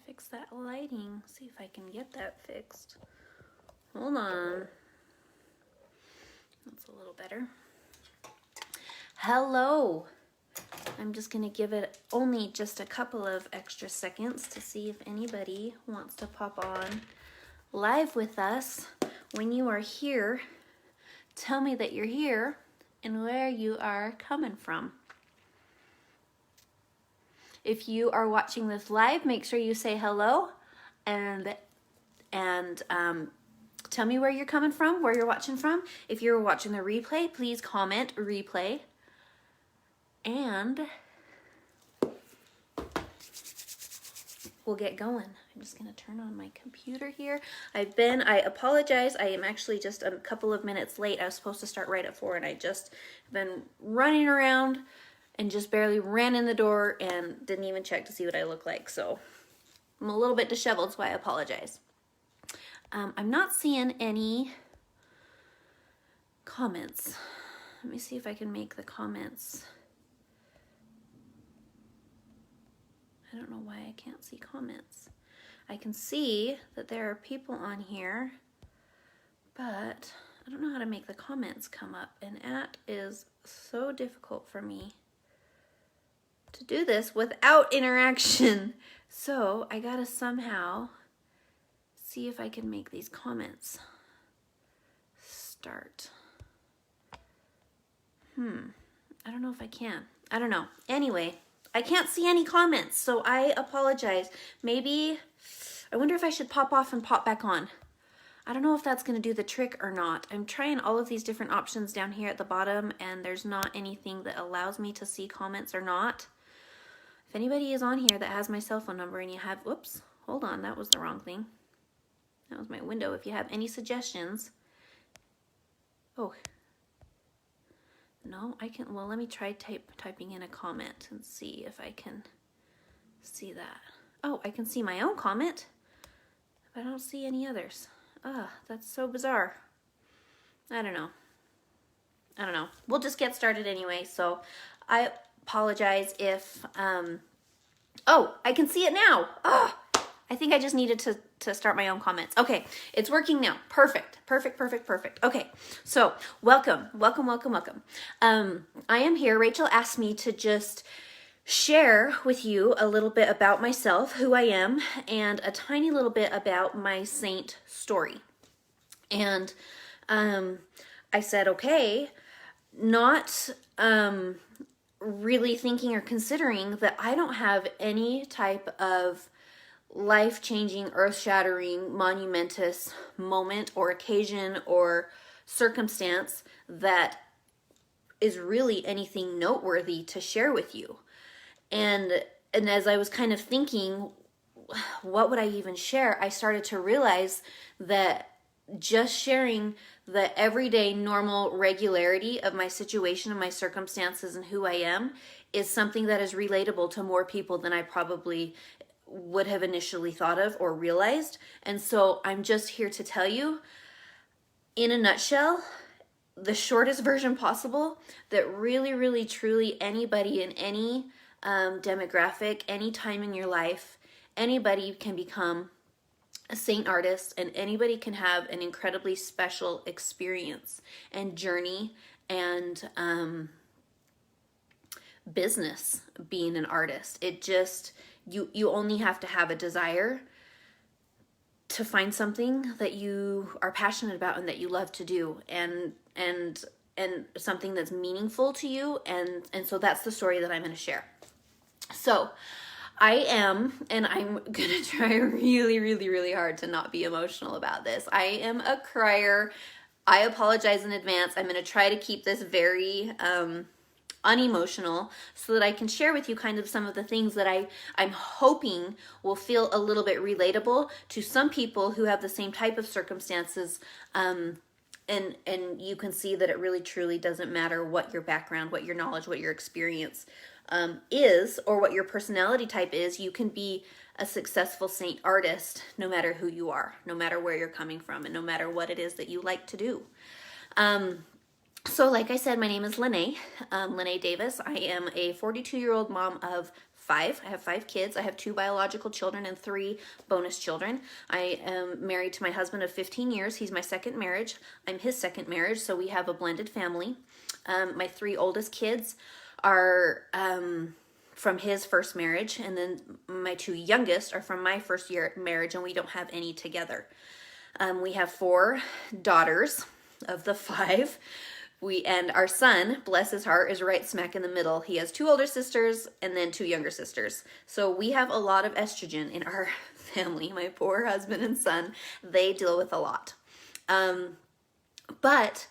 fix that lighting. See if I can get that fixed. Hold on. That's a little better. Hello. I'm just gonna give it only just a couple of extra seconds to see if anybody wants to pop on live with us. When you are here, tell me that you're here and where you are coming from. If you are watching this live, make sure you say hello and tell me where you're coming from, where you're watching from. If you're watching the replay, please comment replay. And we'll get going. I'm just gonna turn on my computer here. I apologize. I am actually just a couple of minutes late. I was supposed to start right at 4 and I just been running around and just barely ran in the door and didn't even check to see what I look like. So I'm a little bit disheveled, so I apologize. I'm not seeing any comments. Let me see if I can make the comments. I don't know why I can't see comments. I can see that there are people on here, but I don't know how to make the comments come up, and that is so difficult for me to do this without interaction. So I gotta somehow see if I can make these comments start. I don't know if I can. I don't know. Anyway, I can't see any comments, so I apologize. Maybe, I wonder if I should pop off and pop back on. I don't know if that's gonna do the trick or not. I'm trying all of these different options down here at the bottom, and there's not anything that allows me to see comments or not. If anybody is on here that has my cell phone number and you have, whoops, hold on, that was the wrong thing. That was my window. If you have any suggestions. Oh. No, I can, well, let me try typing in a comment and see if I can see that. Oh, I can see my own comment, but I don't see any others. That's so bizarre. I don't know. We'll just get started anyway, so I apologize if, oh, I can see it now. I think I just needed to start my own comments. Okay, it's working now. Perfect. Okay, so welcome. I am here. Rachel asked me to just share with you a little bit about myself, who I am, and a tiny little bit about my Seint story. And I said, okay, not really thinking or considering that I don't have any type of life-changing, earth-shattering, monumentous moment or occasion or circumstance that is really anything noteworthy to share with you. And as I was kind of thinking, what would I even share? I started to realize that just sharing the everyday, normal regularity of my situation and my circumstances and who I am is something that is relatable to more people than I probably would have initially thought of or realized. And so I'm just here to tell you, in a nutshell, the shortest version possible, that really, really, truly anybody in any demographic, any time in your life, anybody can become a Seint artist, and anybody can have an incredibly special experience and journey and business being an artist. It just, you only have to have a desire to find something that you are passionate about and that you love to do, and something that's meaningful to you, and so that's the story that I'm going to share. So I am, and I'm going to try really, really, really hard to not be emotional about this. I am a crier. I apologize in advance. I'm going to try to keep this very unemotional so that I can share with you kind of some of the things that I'm hoping will feel a little bit relatable to some people who have the same type of circumstances, and you can see that it really truly doesn't matter what your background, what your knowledge, what your experience is, or what your personality type is. You can be a successful Seint artist no matter who you are, no matter where you're coming from, and no matter what it is that you like to do. So like I said, my name is Lanae, Lanae Davis. I am a 42-year-old mom of 5. I have 5 kids. I have 2 biological children and 3 bonus children. I am married to my husband of 15 years. He's my second marriage. I'm his second marriage, so we have a blended family. My 3 oldest kids are from his first marriage, and then my 2 youngest are from my first year marriage, and we don't have any together. We have 4 daughters of the 5. And our son, bless his heart, is right smack in the middle. He has 2 older sisters and then 2 younger sisters. So we have a lot of estrogen in our family. My poor husband and son, they deal with a lot. But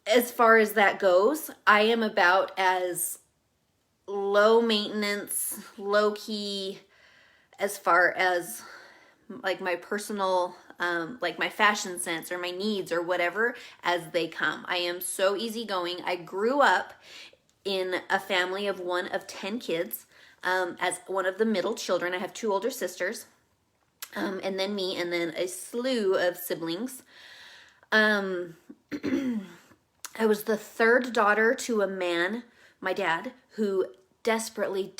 as far as that goes, I am about as low maintenance, low key, as far as like my personal, like my fashion sense or my needs or whatever as they come. I am so easygoing. I grew up in a family of 1 of 10 kids, as one of the middle children. I have 2 older sisters, and then me, and then a slew of siblings. I was the 3rd daughter to a man, my dad, who desperately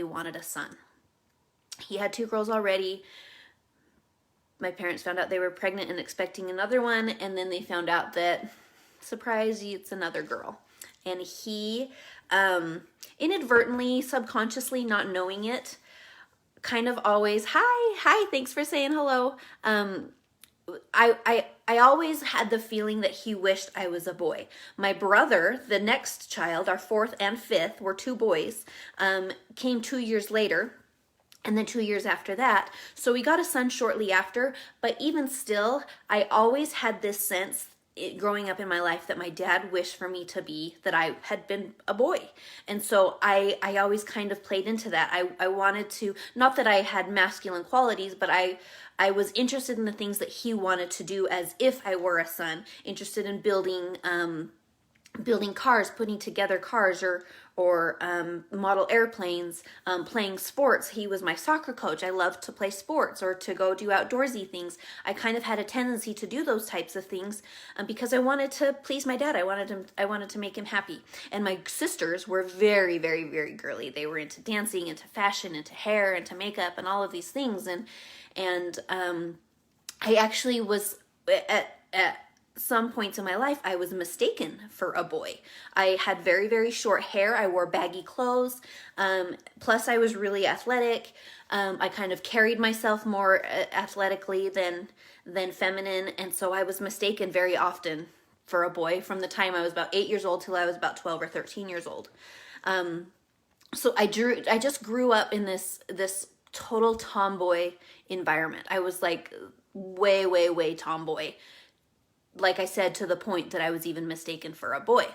wanted a son. He had 2 girls already. My parents found out they were pregnant and expecting another one, and then they found out that, surprise, it's another girl. And he, inadvertently, subconsciously, not knowing it, kind of always, hi, thanks for saying hello. I always had the feeling that he wished I was a boy. My brother, the next child, our 4th and 5th, were 2 boys, came 2 years later, and then 2 years after that. So we got a son shortly after, but even still, I always had this sense growing up in my life that my dad wished for me to be, that I had been a boy. And so I always kind of played into that. I wanted to, not that I had masculine qualities, but I was interested in the things that he wanted to do as if I were a son, interested in building cars, putting together cars, or model airplanes, playing sports. He was my soccer coach. I loved to play sports or to go do outdoorsy things. I kind of had a tendency to do those types of things because I wanted to please my dad. I wanted to make him happy. And my sisters were very girly. They were into dancing, into fashion, into hair, into makeup, and all of these things. And I actually was at some points in my life, I was mistaken for a boy. I had very short hair. I wore baggy clothes. Plus, I was really athletic. I kind of carried myself more athletically than feminine, and so I was mistaken very often for a boy from the time I was about 8 years old till I was about 12 or 13 years old. So I just grew up in this total tomboy environment. I was like way tomboy. Like I said, to the point that I was even mistaken for a boy.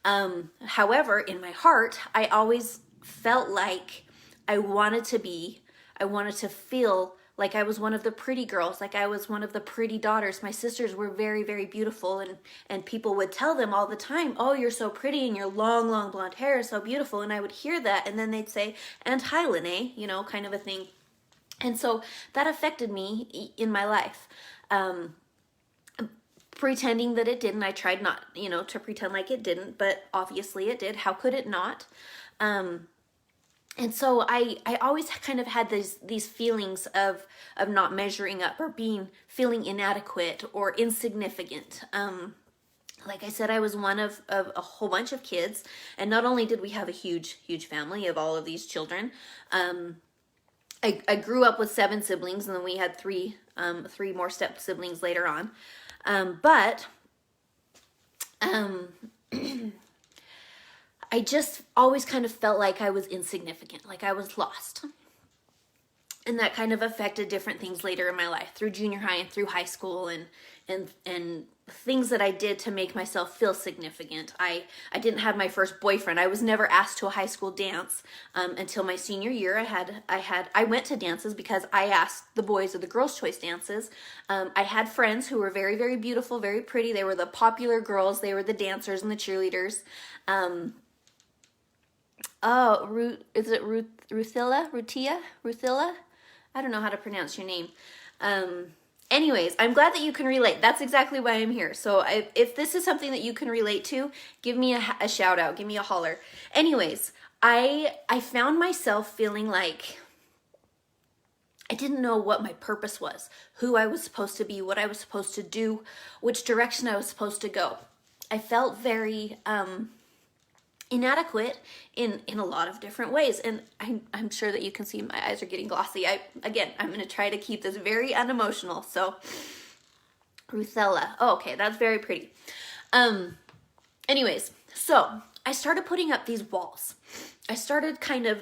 However, in my heart, I always felt like I wanted to feel like I was one of the pretty girls, like I was one of the pretty daughters. My sisters were very beautiful, and people would tell them all the time, oh, you're so pretty, and your long blonde hair is so beautiful. And I would hear that, and then they'd say, and hi, Lanae, kind of a thing. And so that affected me in my life. Pretending that it didn't. I tried not, to pretend like it didn't, but obviously it did. How could it not? And so I always kind of had these feelings of not measuring up or feeling inadequate or insignificant. Like I said, I was one of a whole bunch of kids, and not only did we have a huge family of all of these children, I grew up with 7 siblings, and then we had 3 more step siblings later on. But I just always kind of felt like I was insignificant, like I was lost. And that kind of affected different things later in my life, through junior high and through high school, and things that I did to make myself feel significant. I didn't have my first boyfriend. I was never asked to a high school dance until my senior year. I went to dances because I asked the boys of the girls' choice dances. I had friends who were very beautiful, very pretty. They were the popular girls. They were the dancers and the cheerleaders. Is it Ruthilla? I don't know how to pronounce your name. Anyways, I'm glad that you can relate. That's exactly why I'm here. So if this is something that you can relate to, give me a shout out. Give me a holler. Anyways, I found myself feeling like I didn't know what my purpose was, who I was supposed to be, what I was supposed to do, which direction I was supposed to go. I felt very inadequate in a lot of different ways, and I'm sure that you can see my eyes are getting glossy. I'm going to try to keep this very unemotional. So Ruthella, oh, okay, that's very pretty. Anyways, so I started putting up these walls. I started kind of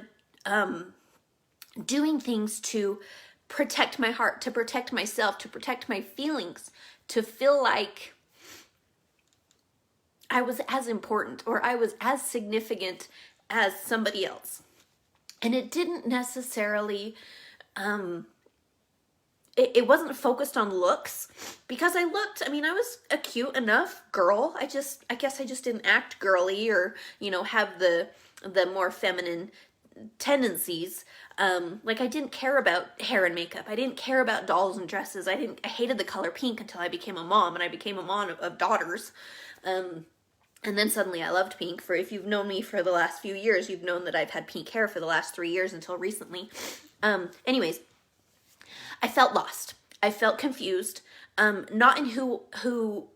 doing things to protect my heart, to protect myself, to protect my feelings, to feel like I was as important or I was as significant as somebody else. And it didn't necessarily, it wasn't focused on looks, because I was a cute enough girl. I guess I just didn't act girly or, have the more feminine tendencies. Like I didn't care about hair and makeup. I didn't care about dolls and dresses. I hated the color pink until I became a mom, and I became a mom of daughters. And then suddenly I loved pink. For if you've known me for the last few years, you've known that I've had pink hair for the last 3 years until recently. Anyways, I felt lost. I felt confused. Not in who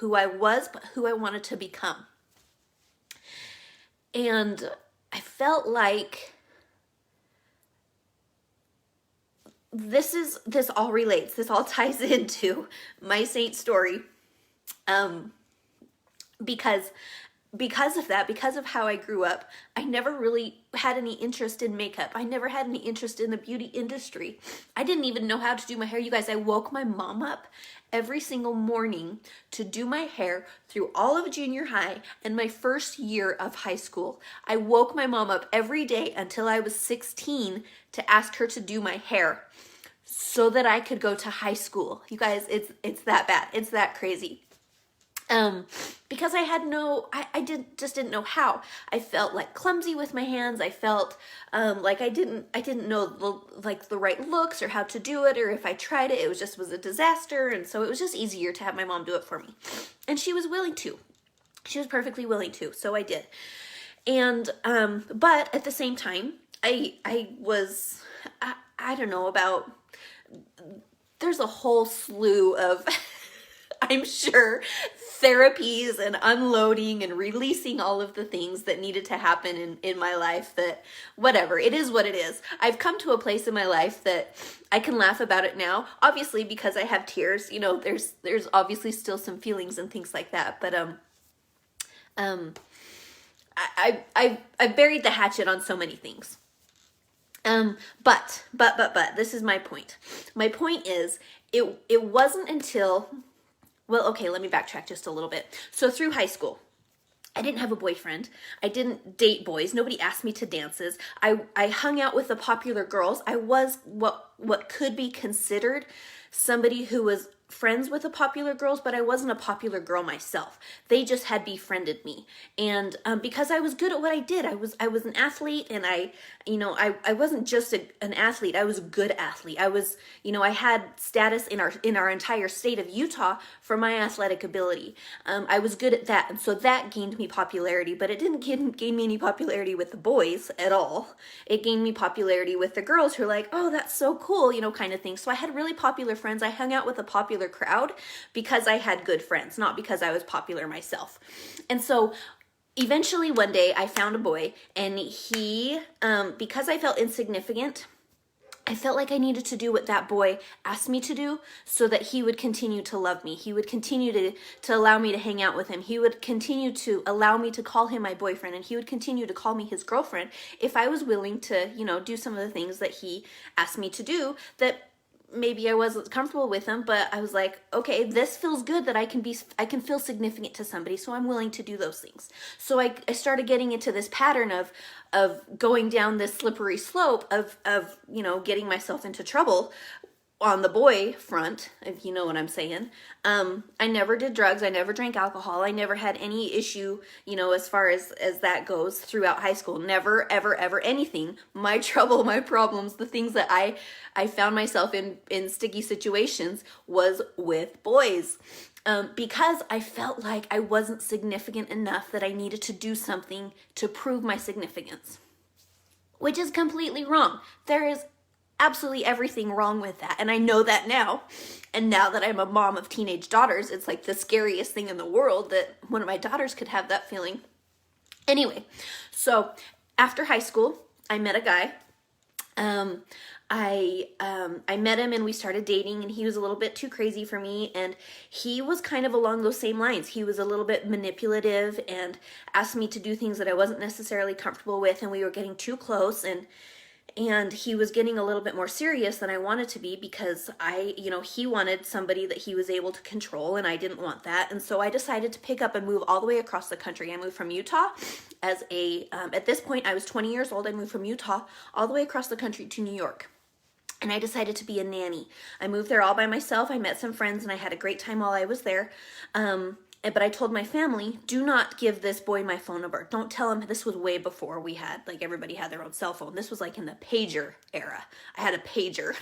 I was, but who I wanted to become. And I felt like this all relates. This all ties into my Seint story. Because of that, because of how I grew up, I never really had any interest in makeup. I never had any interest in the beauty industry. I didn't even know how to do my hair. You guys, I woke my mom up every single morning to do my hair through all of junior high and my first year of high school. I woke my mom up every day until I was 16 to ask her to do my hair so that I could go to high school. You guys, it's that bad. It's that crazy. Because I had just didn't know how. I felt like clumsy with my hands. I felt like I didn't know the right looks or how to do it, or if I tried it, it was a disaster. And so it was just easier to have my mom do it for me. And she was willing to. She was perfectly willing to. So I did. And but at the same time, I don't know about. There's a whole slew of I'm sure therapies and unloading and releasing all of the things that needed to happen in my life, that whatever, it is what it is. I've come to a place in my life that I can laugh about it now, obviously because I have tears, there's obviously still some feelings and things like that, but I buried the hatchet on so many things. But this is my point. My point is it wasn't until, well, okay, let me backtrack just a little bit. So through high school, I didn't have a boyfriend. I didn't date boys. Nobody asked me to dances. I hung out with the popular girls. I was what could be considered somebody who was friends with the popular girls, but I wasn't a popular girl myself. They just had befriended me. And because I was good at what I did, I was an athlete, and I wasn't just an athlete, I was a good athlete. I was, I had status in our entire state of Utah for my athletic ability. I was good at that, and so that gained me popularity, but it didn't gain me any popularity with the boys at all. It gained me popularity with the girls who are like, oh, that's so cool, kind of thing. So I had really popular friends. I hung out with a popular crowd because I had good friends, not because I was popular myself. And so eventually one day I found a boy, and he, because I felt insignificant, I felt like I needed to do what that boy asked me to do so that he would continue to love me. He would continue to allow me to hang out with him. He would continue to allow me to call him my boyfriend, and he would continue to call me his girlfriend if I was willing to, do some of the things that he asked me to do that maybe I wasn't comfortable with him, but I was like, okay, this feels good that I can feel significant to somebody, so I'm willing to do those things. So I started getting into this pattern of going down this slippery slope of getting myself into trouble on the boy front, if you know what I'm saying. I never did drugs. I never drank alcohol. I never had any issue, as far as that goes throughout high school. Never, ever, ever anything. My trouble, my problems, the things that I found myself in sticky situations was with boys. because I felt like I wasn't significant enough, that I needed to do something to prove my significance, which is completely wrong. There is absolutely everything wrong with that, and I know that now. And now that I'm a mom of teenage daughters, it's like the scariest thing in the world that one of my daughters could have that feeling. Anyway, so after high school, I met a guy. I met him and we started dating, and he was a little bit too crazy for me, and he was kind of along those same lines. He was a little bit manipulative and asked me to do things that I wasn't necessarily comfortable with, and we were getting too close, and he was getting a little bit more serious than I wanted to be, because he wanted somebody that he was able to control, and I didn't want that. And so I decided to pick up and move all the way across the country. I moved from Utah at this point, I was 20 years old. I moved from Utah all the way across the country to New York. And I decided to be a nanny. I moved there all by myself. I met some friends, and I had a great time while I was there. But I told my family, do not give this boy my phone number. Don't tell him. This was way before we had, like, everybody had their own cell phone. This was like in the pager era. I had a pager.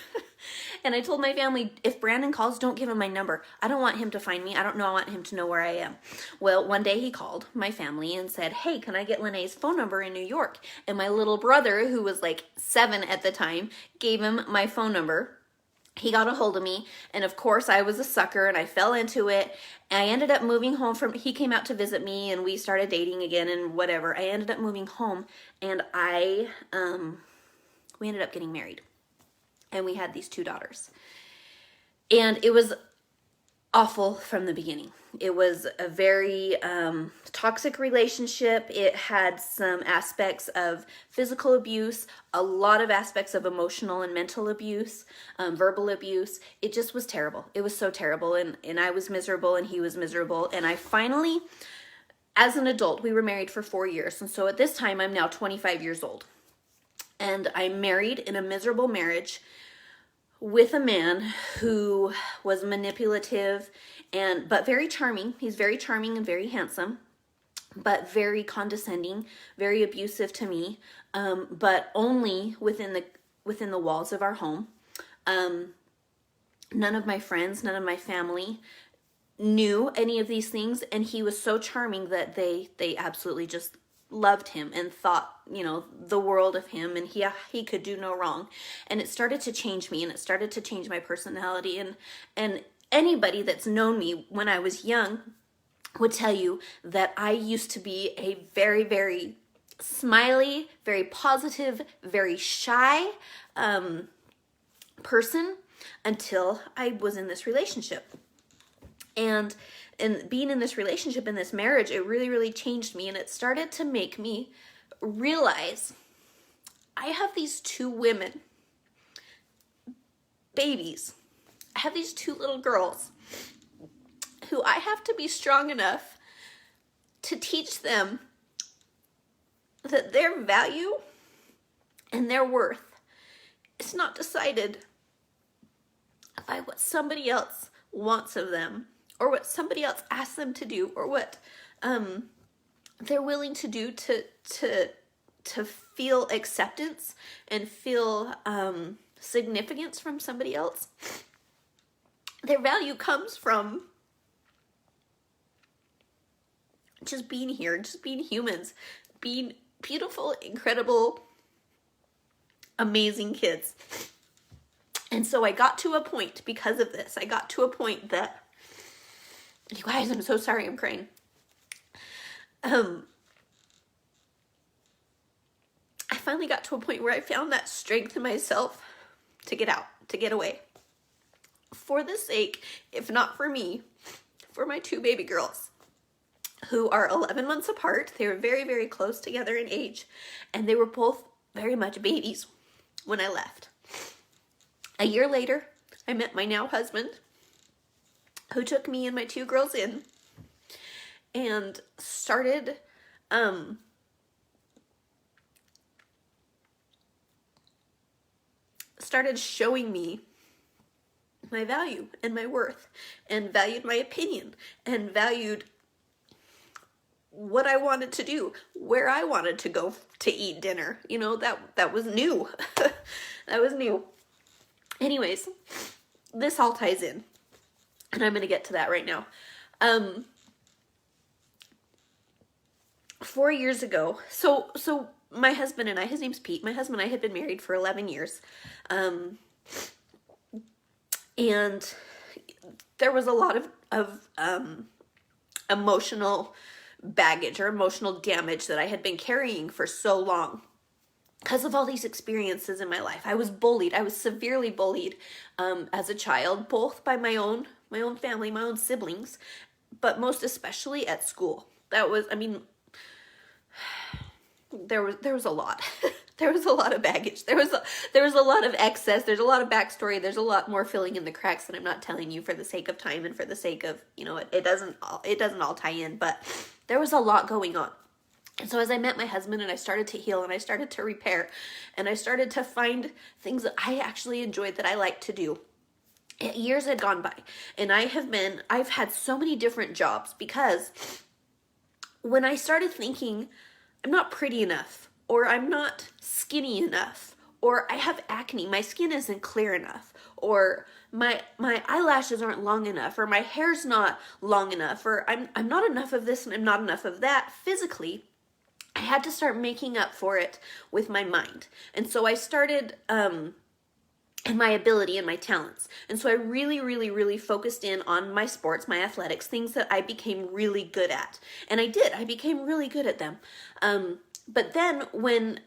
And I told my family, if Brandon calls, don't give him my number. I don't want him to find me. I want him to know where I am. Well, one day he called my family and said, hey, can I get Lanae's phone number in New York? And my little brother, who was like 7 at the time, gave him my phone number. He got a hold of me, and of course I was a sucker, and I fell into it. And I ended up moving home he came out to visit me, and we started dating again and whatever. I ended up moving home, and we ended up getting married, and we had these 2 daughters. And it was awful from the beginning. It was a very toxic relationship. It had some aspects of physical abuse, a lot of aspects of emotional and mental abuse, verbal abuse. It just was terrible. It was so terrible. And I was miserable, and he was miserable. And I finally, as an adult, we were married for 4 years. And so at this time, I'm now 25 years old. And I'm married in a miserable marriage with a man who was manipulative but very charming. He's very charming and very handsome, but very condescending, very abusive to me, but only within the walls of our home. None of my friends, none of my family knew any of these things, and he was so charming that they absolutely just loved him and thought, the world of him, and he could do no wrong. And it started to change me, and it started to change my personality. And anybody that's known me when I was young would tell you that I used to be a very, very smiley, very positive, very shy person until I was in this relationship. And being in this relationship, in this marriage, it really, really changed me. And it started to make me realize I have these 2 women, babies. I have these 2 little girls who I have to be strong enough to teach them that their value and their worth is not decided by what somebody else wants of them, or what somebody else asks them to do, or what they're willing to do to feel acceptance and feel significance from somebody else. Their value comes from just being here, just being humans, being beautiful, incredible, amazing kids. And so I got to a point, because of this, I got to a point that, you guys, I'm so sorry I'm crying. I finally got to a point where I found that strength in myself to get out, to get away. For the sake, if not for me, for my 2 baby girls, who are 11 months apart. They were very, very close together in age, and they were both very much babies when I left. A year later, I met my now husband, who took me and my 2 girls in and started showing me my value and my worth, and valued my opinion, and valued what I wanted to do, where I wanted to go to eat dinner. That was new. That was new. Anyways, this all ties in, and I'm going to get to that right now. Um, 4 years ago, so my husband and I, his name's Pete, my husband and I had been married for 11 years. And there was a lot of emotional baggage or emotional damage that I had been carrying for so long because of all these experiences in my life. I was bullied. I was severely bullied as a child, both by my own family, my own siblings, but most especially at school. That was, I mean, there was a lot. There was a lot of baggage. There was a lot of excess. There's a lot of backstory. There's a lot more filling in the cracks that I'm not telling you for the sake of time and for the sake of, it doesn't all tie in, but there was a lot going on. And so as I met my husband and I started to heal and I started to repair and I started to find things that I actually enjoyed, that I like to do, years had gone by, and I've had so many different jobs, because when I started thinking, I'm not pretty enough, or I'm not skinny enough, or I have acne, my skin isn't clear enough, or my eyelashes aren't long enough, or my hair's not long enough, or I'm not enough of this and I'm not enough of that physically, I had to start making up for it with my mind. And so I started and my ability and my talents. And so I really, really, really focused in on my sports, my athletics, things that I became really good at. And I became really good at them. But then when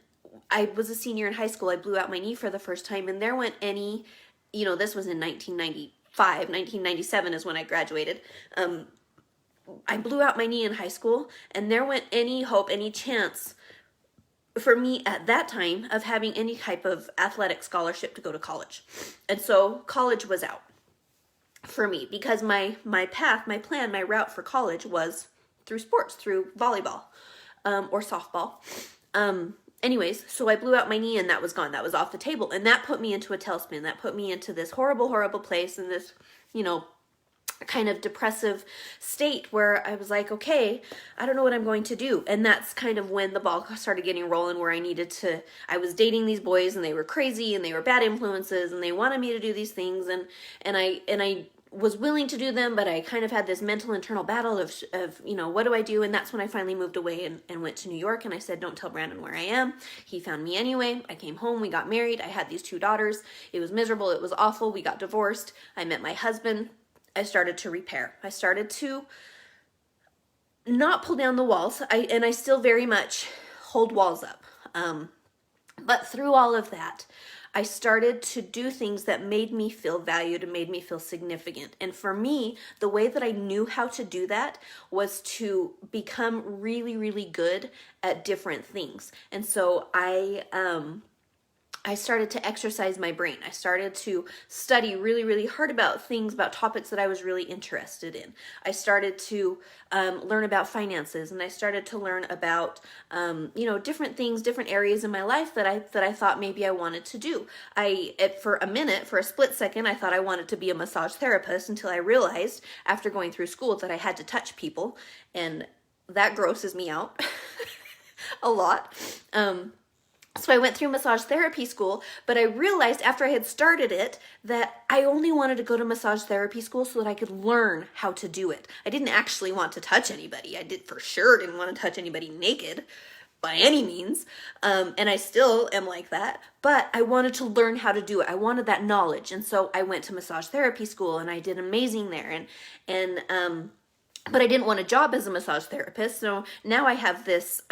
I was a senior in high school, I blew out my knee for the first time, and there went any, this was in 1995, 1997 is when I graduated. I blew out my knee in high school, and there went any hope, any chance for me at that time of having any type of athletic scholarship to go to college. And so college was out for me, because my path, my plan, my route for college was through sports, through volleyball or softball. Anyways, so I blew out my knee, and that was gone. That was off the table. And that put me into a tailspin. That put me into this horrible, horrible place, and this, kind of depressive state where I was like, okay, I don't know what I'm going to do. And that's kind of when the ball started getting rolling, where I was dating these boys, and they were crazy, and they were bad influences, and they wanted me to do these things, and I was willing to do them, but I kind of had this mental internal battle of what do I do? And that's when I finally moved away and went to New York, and I said, don't tell Brandon where I am. He found me anyway. I came home, we got married. I had these 2 daughters. It was miserable. It was awful. We got divorced. I met my husband. I started to repair. I started to not pull down the walls. I still very much hold walls up. But through all of that, I started to do things that made me feel valued and made me feel significant. And for me, the way that I knew how to do that was to become really, really good at different things. And so I started to exercise my brain. I started to study really, really hard about topics that I was really interested in. I started to learn about finances, and I started to learn about, different things, different areas in my life that I thought maybe I wanted to do. For a split second, I thought I wanted to be a massage therapist, until I realized after going through school that I had to touch people, and that grosses me out a lot. So I went through massage therapy school, but I realized after I had started it that I only wanted to go to massage therapy school so that I could learn how to do it. I didn't actually want to touch anybody. I for sure didn't want to touch anybody naked by any means. And I still am like that, but I wanted to learn how to do it. I wanted that knowledge. And so I went to massage therapy school, and I did amazing there. But I didn't want a job as a massage therapist. So now I have this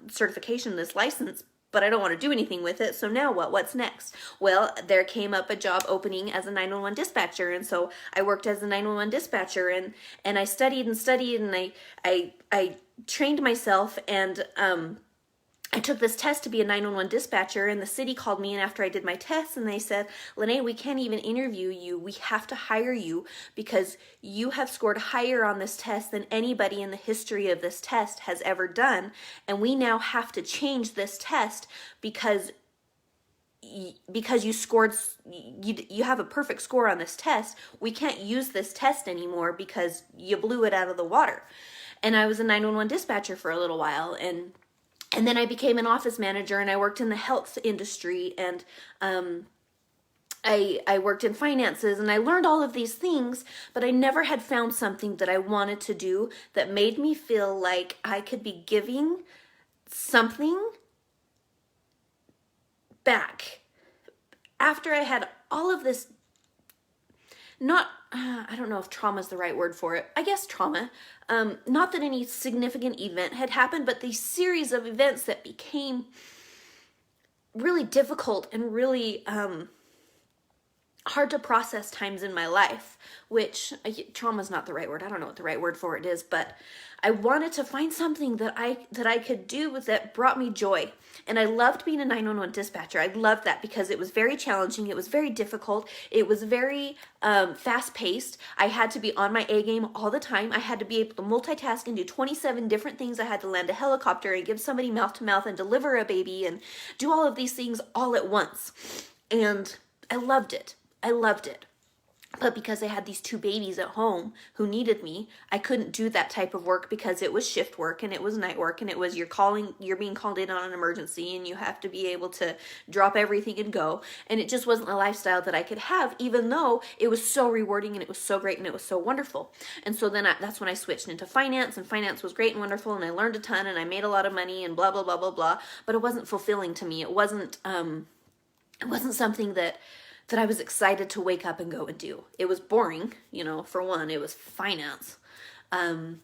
certification, this license, but I don't want to do anything with it. So now what? What's next? Well, there came up a job opening as a 911 dispatcher. And so I worked as a 911 dispatcher, and I studied and studied, and I trained myself, and I took this test to be a 911 dispatcher, and the city called me in after I did my test, and they said, Lanae, we can't even interview you. We have to hire you because you have scored higher on this test than anybody in the history of this test has ever done, and we now have to change this test because you scored, you have a perfect score on this test. We can't use this test anymore because you blew it out of the water. And I was a 911 dispatcher for a little while, and then I became an office manager, and I worked in the health industry, and I worked in finances and I learned all of these things, but I never had found something that I wanted to do that made me feel like I could be giving something back. After I had all of this, I don't know if trauma is the right word for it. I guess trauma. Not that any significant event had happened, but these series of events that became really difficult and really hard to process times in my life, which trauma is not the right word. I don't know what the right word for it is, but I wanted to find something that I could do that brought me joy. And I loved being a 911 dispatcher. I loved that because it was very challenging. It was very difficult. It was very fast paced. I had to be on my A game all the time. I had to be able to multitask and do 27 different things. I had to land a helicopter and give somebody mouth to mouth and deliver a baby and do all of these things all at once. And I loved it. I loved it. But because I had these 2 babies at home who needed me, I couldn't do that type of work because it was shift work and it was night work and it was you're being called in on an emergency and you have to be able to drop everything and go. And it just wasn't a lifestyle that I could have, even though it was so rewarding and it was so great and it was so wonderful. And so then that's when I switched into finance, and finance was great and wonderful and I learned a ton and I made a lot of money and blah, blah, blah, blah, blah. But it wasn't fulfilling to me. It wasn't something that I was excited to wake up and go and do. It was boring, for one. It was finance. And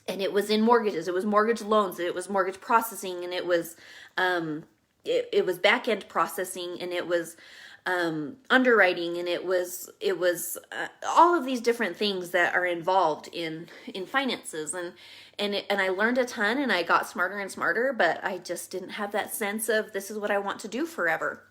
it was in mortgages. It was mortgage loans. It was mortgage processing. And it was it was back-end processing. And it was underwriting. And it was all of these different things that are involved in finances. And I learned a ton and I got smarter and smarter, but I just didn't have that sense of this is what I want to do forever.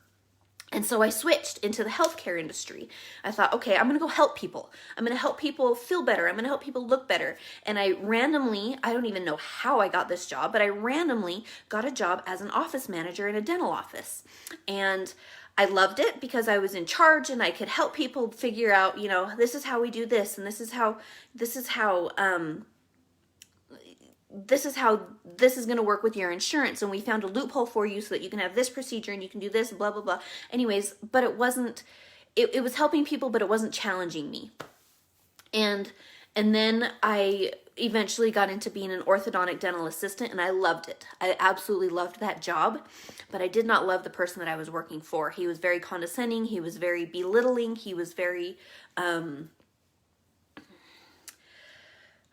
And so I switched into the healthcare industry. I thought, okay, I'm going to go help people. I'm going to help people feel better. I'm going to help people look better. And I don't even know how I got this job, but I randomly got a job as an office manager in a dental office. And I loved it because I was in charge and I could help people figure out, this is how we do this. And this is how this is going to work with your insurance, and we found a loophole for you so that you can have this procedure and you can do this, blah, blah, blah. Anyways, but it was helping people, but it wasn't challenging me. And then I eventually got into being an orthodontic dental assistant, and I loved it. I absolutely loved that job, but I did not love the person that I was working for. He was very condescending. He was very belittling. He was very,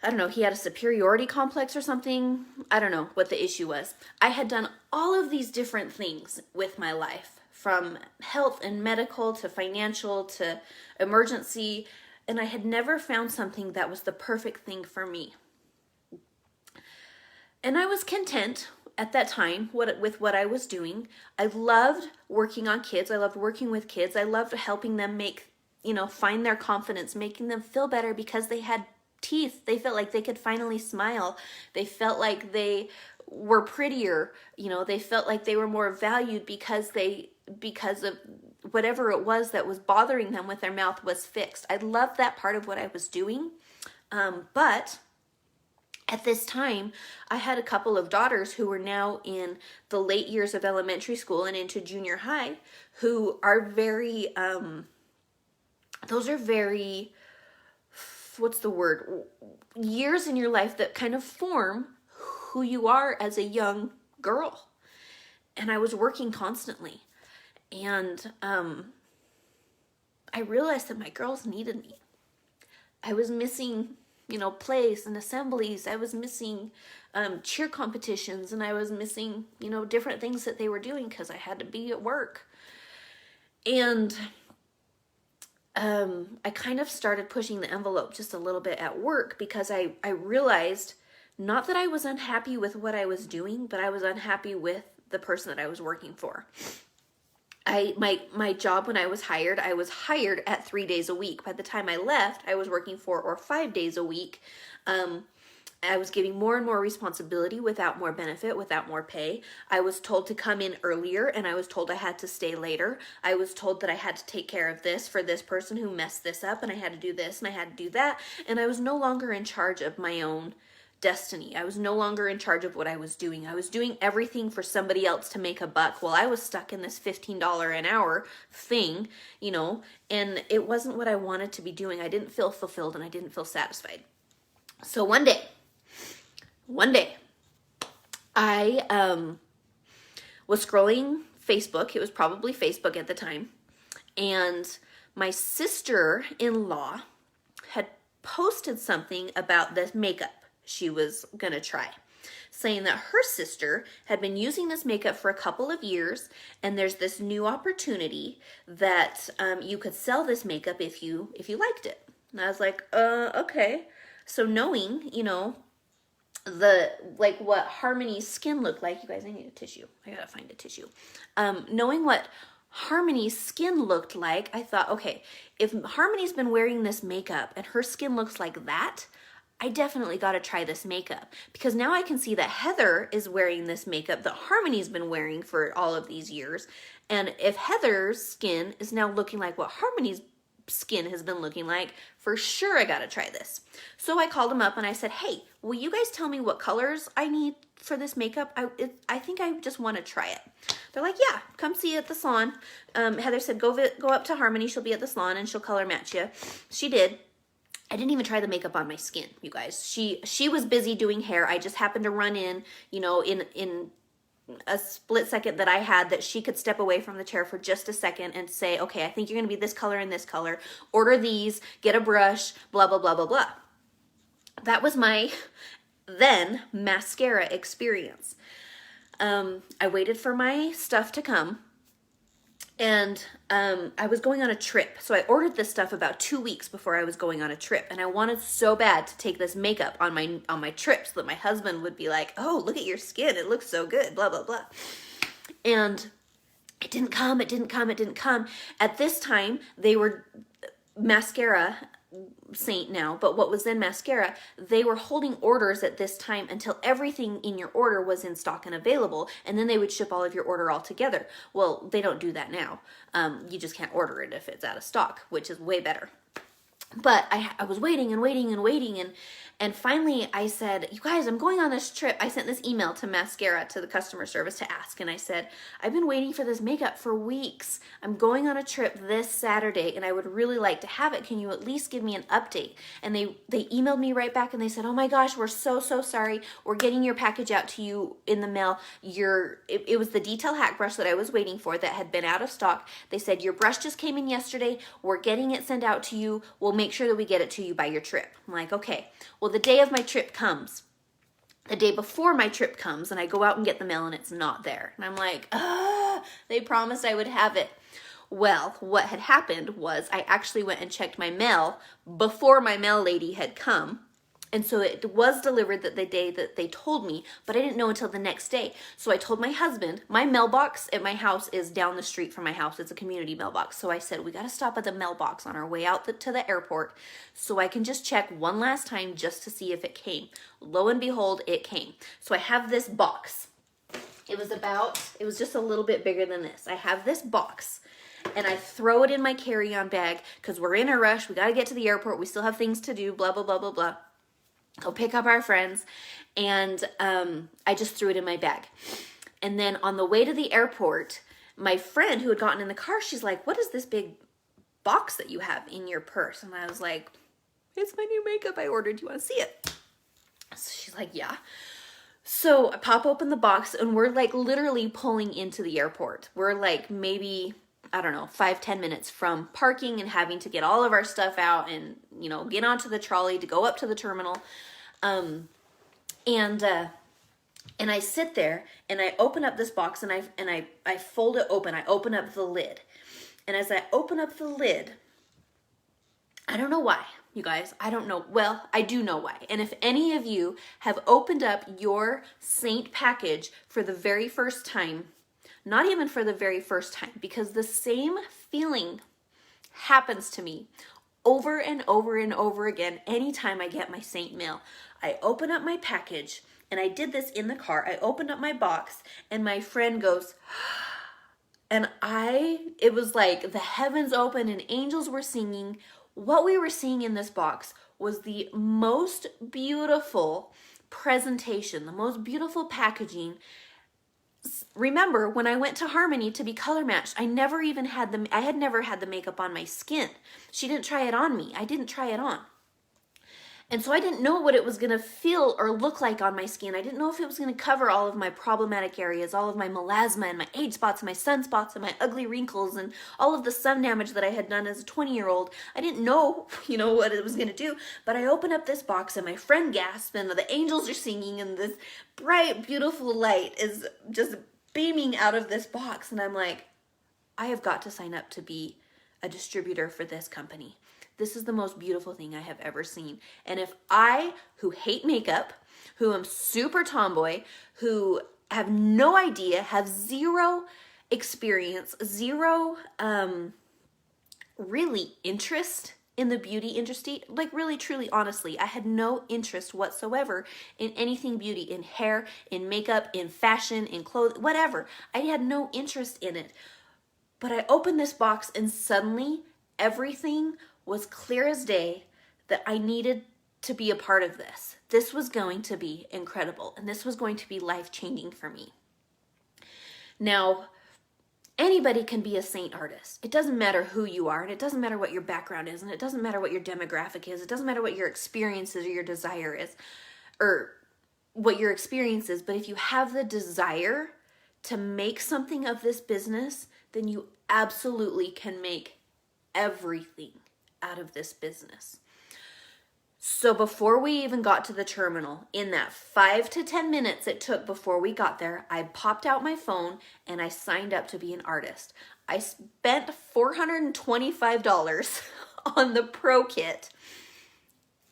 I don't know, he had a superiority complex or something. I don't know what the issue was. I had done all of these different things with my life, from health and medical to financial to emergency, and I had never found something that was the perfect thing for me. And I was content at that time with what I was doing. I loved working on kids. I loved working with kids. I loved helping them find their confidence, making them feel better because they had teeth. They felt like they could finally smile. They felt like they were prettier. They felt like they were more valued because of whatever it was that was bothering them with their mouth was fixed. I loved that part of what I was doing. But at this time, I had a couple of daughters who were now in the late years of elementary school and into junior high, who are very, what's the word? Years in your life that kind of form who you are as a young girl. And I was working constantly. And I realized that my girls needed me. I was missing, plays and assemblies. I was missing cheer competitions. And I was missing, different things that they were doing because I had to be at work. And I kind of started pushing the envelope just a little bit at work because I realized not that I was unhappy with what I was doing, but I was unhappy with the person that I was working for. My job when I was hired at 3 days a week. By the time I left, I was working 4 or 5 days a week. I was getting more and more responsibility without more benefit, without more pay. I was told to come in earlier, and I was told I had to stay later. I was told that I had to take care of this for this person who messed this up, and I had to do this, and I had to do that. And I was no longer in charge of my own destiny. I was no longer in charge of what I was doing. I was doing everything for somebody else to make a buck while I was stuck in this $15 an hour thing, you know, and it wasn't what I wanted to be doing. I didn't feel fulfilled and I didn't feel satisfied. So one day, I was scrolling Facebook. It was probably Facebook at the time. And my sister-in-law had posted something about this makeup she was gonna try, saying that her sister had been using this makeup for a couple of years, and there's this new opportunity that you could sell this makeup if you liked it. And I was like, okay. So knowing, you know, what Harmony's skin looked like, you guys, I need a tissue. I gotta find a tissue. Knowing what Harmony's skin looked like, I thought, okay, if Harmony's been wearing this makeup and her skin looks like that, I definitely got to try this makeup, because now I can see that Heather is wearing this makeup that Harmony's been wearing for all of these years. And if Heather's skin is now looking like what Harmony's skin has been looking like, for sure I got to try this. So I called them up and I said, hey, will you guys tell me what colors I need for this makeup? I think I just want to try it. They're like, yeah, come see it at the salon. Heather said, go up to Harmony. She'll be at the salon and she'll color match you. She did. I didn't even try the makeup on my skin, you guys. She was busy doing hair. I just happened to run in, you know, in a split second that I had, that she could step away from the chair for just a second and say, okay, I think you're going to be this color and this color. Order these, get a brush, blah, blah, blah, blah, blah. That was my then mascara experience. I waited for my stuff to come. And I was going on a trip. So I ordered this stuff about 2 weeks before I was going on a trip. And I wanted so bad to take this makeup on my trip so that my husband would be like, oh, look at your skin. It looks so good, blah, blah, blah. And it didn't come. At this time, they were Maskcara, Seint now, but what was then Maskcara, they were holding orders at this time until everything in your order was in stock and available, and then they would ship all of your order all together. Well, they don't do that now. You just can't order it if it's out of stock, which is way better. But I was waiting, and finally I said, you guys, I'm going on this trip. I sent this email to Maskcara, to the customer service, to ask, and I said, I've been waiting for this makeup for weeks. I'm going on a trip this Saturday, and I would really like to have it. Can you at least give me an update? And they emailed me right back, and they said, oh my gosh, we're so sorry. We're getting your package out to you in the mail. It was the detail hack brush that I was waiting for that had been out of stock. They said, your brush just came in yesterday. We're getting it sent out to you. We'll make sure that we get it to you by your trip. I'm like, okay. Well, the day of my trip comes. The day before my trip comes, and I go out and get the mail, and it's not there. And I'm like, they promised I would have it. Well, what had happened was I actually went and checked my mail before my mail lady had come. And so it was delivered the day that they told me, but I didn't know until the next day. So I told my husband, my mailbox at my house is down the street from my house. It's a community mailbox. So I said, we got to stop at the mailbox on our way out to the airport so I can just check one last time just to see if it came. Lo and behold, it came. So I have this box. It was just a little bit bigger than this. I have this box. And I throw it in my carry-on bag because we're in a rush. We got to get to the airport. We still have things to do, blah, blah, blah, blah, blah. Go pick up our friends, and I just threw it in my bag. And then on the way to the airport, my friend who had gotten in the car, she's like, what is this big box that you have in your purse? And I was like, it's my new makeup I ordered. Do you want to see it? So she's like, yeah. So I pop open the box, and we're like literally pulling into the airport. We're like maybe, I don't know, 5-10 minutes from parking and having to get all of our stuff out and, you know, get onto the trolley to go up to the terminal. And I sit there and I open up this box and I fold it open. I open up the lid. And as I open up the lid, I don't know why, you guys. I don't know. Well, I do know why. And if any of you have opened up your Seint package for the very first time, not even for the very first time, because the same feeling happens to me over and over and over again anytime I get my Seint mail. I open up my package, and I did this in the car. I opened up my box, and my friend goes, and it was like the heavens opened and angels were singing. What we were seeing in this box was the most beautiful presentation, the most beautiful packaging. Remember, when I went to Harmony to be color matched, I had never had the makeup on my skin. She didn't try it on me. I didn't try it on. And so I didn't know what it was going to feel or look like on my skin. I didn't know if it was going to cover all of my problematic areas, all of my melasma and my age spots and my sunspots and my ugly wrinkles and all of the sun damage that I had done as a 20-year-old. I didn't know, what it was going to do. But I opened up this box and my friend gasped and the angels are singing and this bright, beautiful light is just beaming out of this box. And I'm like, I have got to sign up to be a distributor for this company. This is the most beautiful thing I have ever seen. And if I, who hate makeup, who am super tomboy, who have no idea, have zero experience, zero really interest in the beauty industry, like really, truly, honestly, I had no interest whatsoever in anything beauty, in hair, in makeup, in fashion, in clothes, whatever. I had no interest in it. But I opened this box and suddenly everything was clear as day that I needed to be a part of this. This was going to be incredible, and this was going to be life-changing for me. Now, anybody can be a Seint artist. It doesn't matter who you are, and it doesn't matter what your background is, and it doesn't matter what your demographic is. It doesn't matter what your experience is or your desire is, or what your experience is. But if you have the desire to make something of this business, then you absolutely can make everything out of this business. So before we even got to the terminal, in that 5 to 10 minutes it took before we got there, I popped out my phone and I signed up to be an artist. I spent $425 on the pro kit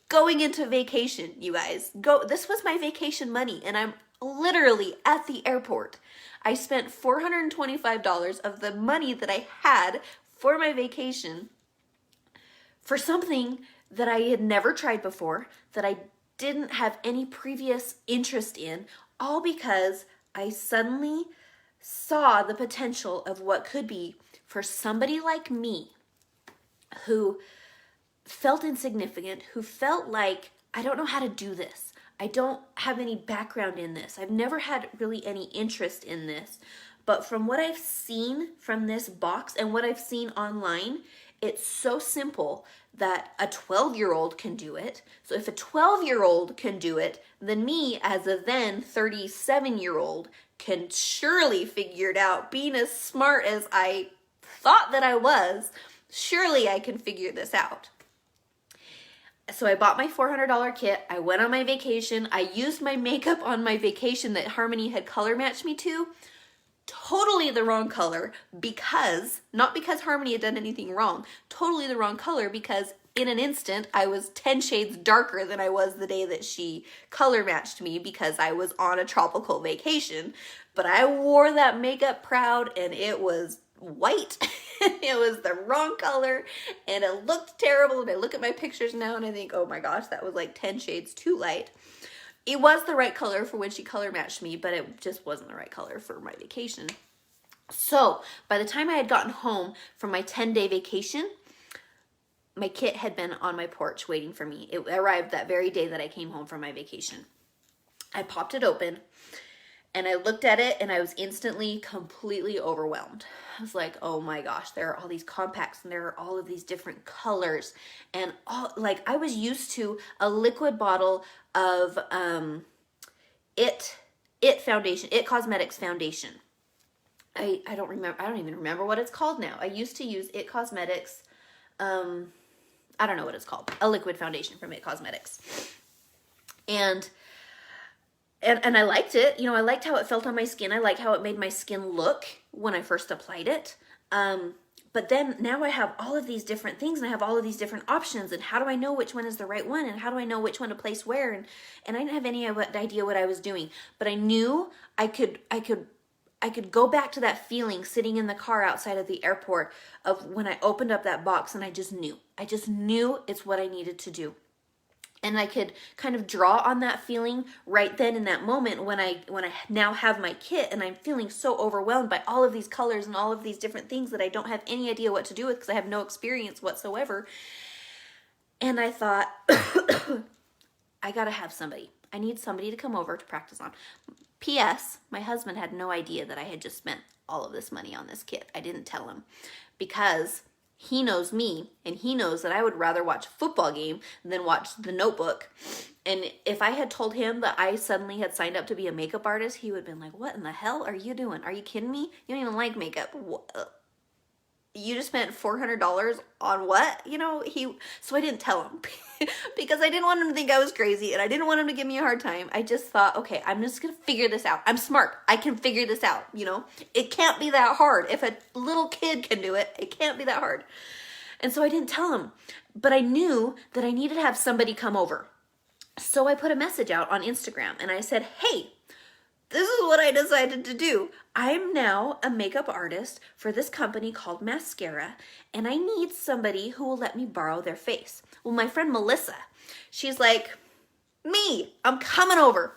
going into vacation, you guys. This was my vacation money, and I'm literally at the airport. I spent $425 of the money that I had for my vacation for something that I had never tried before, that I didn't have any previous interest in, all because I suddenly saw the potential of what could be for somebody like me who felt insignificant, who felt like, I don't know how to do this. I don't have any background in this. I've never had really any interest in this. But from what I've seen from this box and what I've seen online, it's so simple that a 12-year-old can do it. So if a 12-year-old can do it, then me as a then 37-year-old can surely figure it out. Being as smart as I thought that I was, surely I can figure this out. So I bought my $400 kit. I went on my vacation. I used my makeup on my vacation that Harmony had color matched me to. Totally the wrong color, not because Harmony had done anything wrong, totally the wrong color, because in an instant I was 10 shades darker than I was the day that she color matched me, because I was on a tropical vacation. But I wore that makeup proud, and it was white. It was the wrong color, and it looked terrible. And I look at my pictures now and I think, oh my gosh, that was like 10 shades too light. It was the right color for when she color matched me, but it just wasn't the right color for my vacation. So by the time I had gotten home from my 10-day vacation, my kit had been on my porch waiting for me. It arrived that very day that I came home from my vacation. I popped it open and I looked at it, and I was instantly completely overwhelmed. I was like, oh my gosh, there are all these compacts and there are all of these different colors, and I was used to a liquid bottle of It foundation, It Cosmetics foundation. I don't even remember what it's called now. I used to use It Cosmetics, I don't know what it's called, a liquid foundation from It Cosmetics. And I liked it. I liked how it felt on my skin. I liked how it made my skin look when I first applied it. But then now I have all of these different things, and I have all of these different options, and how do I know which one is the right one, and how do I know which one to place where? And I didn't have any idea what I was doing, but I knew I could go back to that feeling sitting in the car outside of the airport of when I opened up that box, and I just knew it's what I needed to do. And I could kind of draw on that feeling right then in that moment when I now have my kit, and I'm feeling so overwhelmed by all of these colors and all of these different things that I don't have any idea what to do with because I have no experience whatsoever. And I thought, I gotta have somebody. I need somebody to come over to practice on. P.S. My husband had no idea that I had just spent all of this money on this kit. I didn't tell him because he knows me and he knows that I would rather watch a football game than watch The Notebook. And if I had told him that I suddenly had signed up to be a makeup artist, he would have been like, what in the hell are you doing? Are you kidding me? You don't even like makeup. You just spent $400 on what? You know, so I didn't tell him because I didn't want him to think I was crazy and I didn't want him to give me a hard time. I just thought, okay, I'm just going to figure this out. I'm smart. I can figure this out. You know, it can't be that hard. If a little kid can do it, it can't be that hard. And so I didn't tell him, but I knew that I needed to have somebody come over. So I put a message out on Instagram and I said, hey, this is what I decided to do. I'm now a makeup artist for this company called Maskcara, and I need somebody who will let me borrow their face. Well, my friend Melissa, she's like, me, I'm coming over.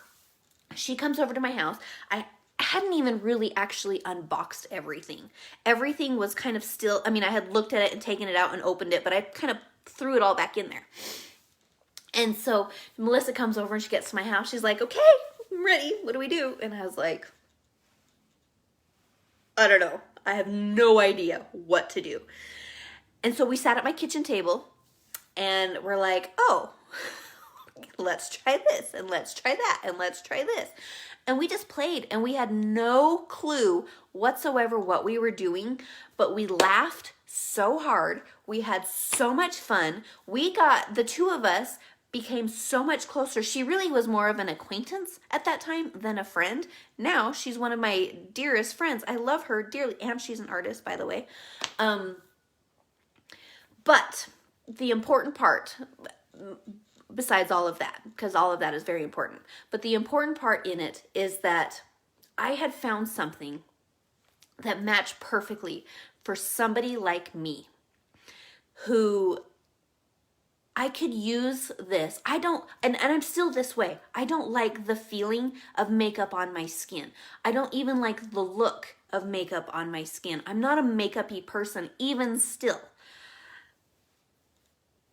She comes over to my house. I hadn't even really actually unboxed everything. Everything was kind of still, I mean, I had looked at it and taken it out and opened it, but I kind of threw it all back in there. And so Melissa comes over and she gets to my house. She's like, okay, I'm ready. What do we do? And I was like, I don't know. I have no idea what to do. And so we sat at my kitchen table and we're like, oh, let's try this and let's try that and let's try this. And we just played and we had no clue whatsoever what we were doing, but we laughed so hard. We had so much fun. The two of us became so much closer. She really was more of an acquaintance at that time than a friend. Now she's one of my dearest friends. I love her dearly, and she's an artist, by the way. But the important part, besides all of that, because all of that is very important, but the important part in it is that I had found something that matched perfectly for somebody like me who I could use this. and I'm still this way. I don't like the feeling of makeup on my skin. I don't even like the look of makeup on my skin. I'm not a makeup-y person, even still.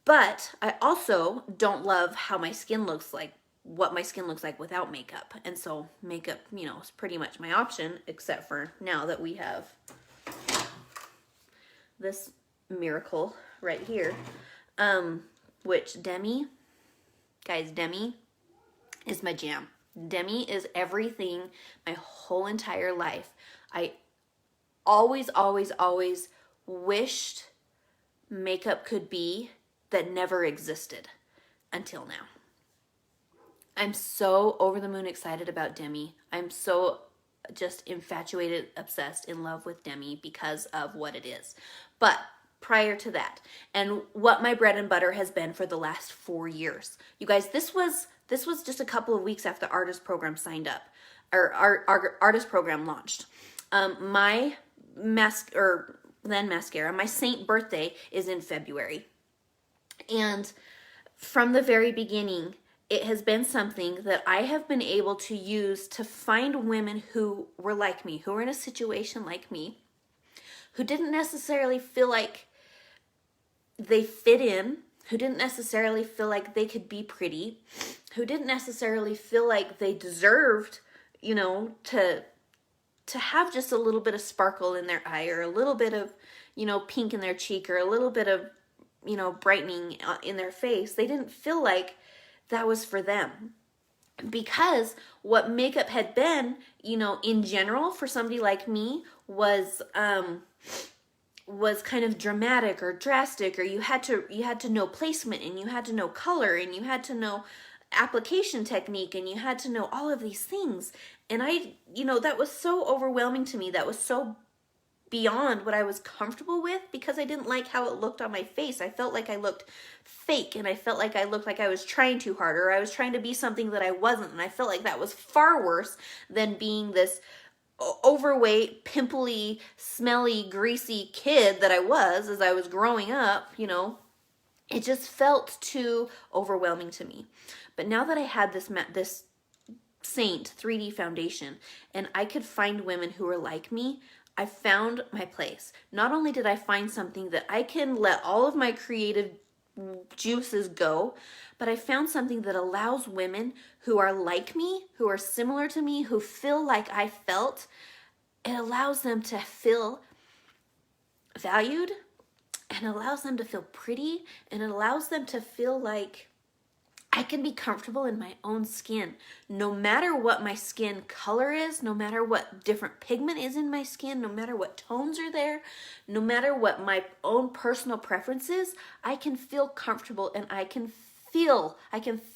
But I also don't love how my skin looks like, what my skin looks like without makeup. And so makeup, you know, is pretty much my option, except for now that we have this miracle right here. Which Demi is my jam. Demi is everything my whole entire life. I always wished makeup could be that never existed until now. I'm so over the moon excited about Demi. I'm so just infatuated, obsessed, in love with Demi because of what it is. But prior to that, and what my bread and butter has been for the last 4 years. You guys, this was just a couple of weeks after the artist program signed up, or our artist program launched. My Seint birthday is in February. And from the very beginning, it has been something that I have been able to use to find women who were like me, who were in a situation like me, who didn't necessarily feel like they fit in, who didn't necessarily feel like they could be pretty, who didn't necessarily feel like they deserved, you know, to have just a little bit of sparkle in their eye, or a little bit of, you know, pink in their cheek, or a little bit of, you know, brightening in their face. They didn't feel like that was for them. Because what makeup had been, you know, in general for somebody like me was kind of dramatic or drastic, or you had to know placement, and you had to know color, and you had to know application technique, and you had to know all of these things. And that was so overwhelming to me. That was so beyond what I was comfortable with, because I didn't like how it looked on my face. I felt like I looked fake, and I felt like I looked like I was trying too hard, or I was trying to be something that I wasn't. And I felt like that was far worse than being this overweight, pimply, smelly, greasy kid that I was as I was growing up. You know, it just felt too overwhelming to me. But now that I had this Seint 3D foundation, and I could find women who were like me, I found my place. Not only did I find something that I can let all of my creative juices go, but I found something that allows women who are like me, who are similar to me, who feel like I felt, it allows them to feel valued, and allows them to feel pretty, and it allows them to feel like I can be comfortable in my own skin, no matter what my skin color is, no matter what different pigment is in my skin, no matter what tones are there, no matter what my own personal preference is, I can feel comfortable, and I can